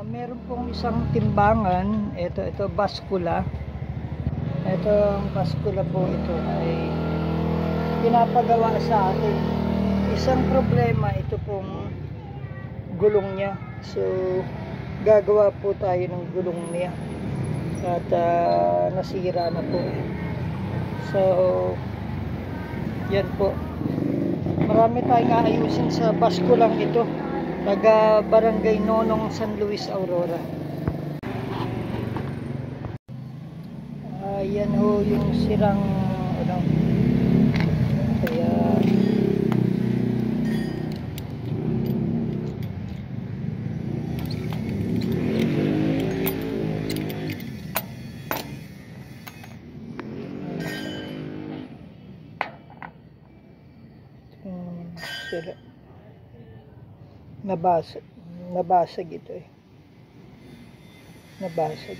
Meron pong isang timbangan. Ito baskula. Itong baskula po ito ay pinapagawa sa atin. Isang problema ito pong gulong niya. So gagawa po tayo ng gulong niya. At nasira na po. So yan po. Marami tayong aayusin sa baskulang ito. Taga Barangay Nonong San Luis Aurora. Yan ho yung sirang ano. Kaya sira. Nabasag ito eh. Nabasag.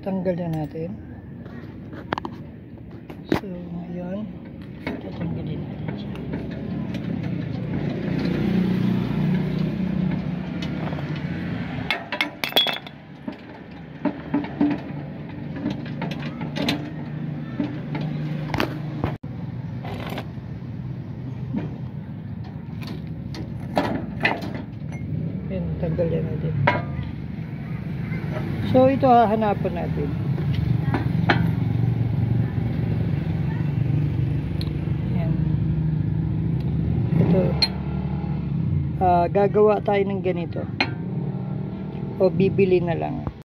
Tanggal na natin. So, ngayon, tatanggalin natin siya. Yan, tanggalin natin. So ito hahanapan natin. Yan. Ito. Gagawa tayo ng ganito. O bibili na lang.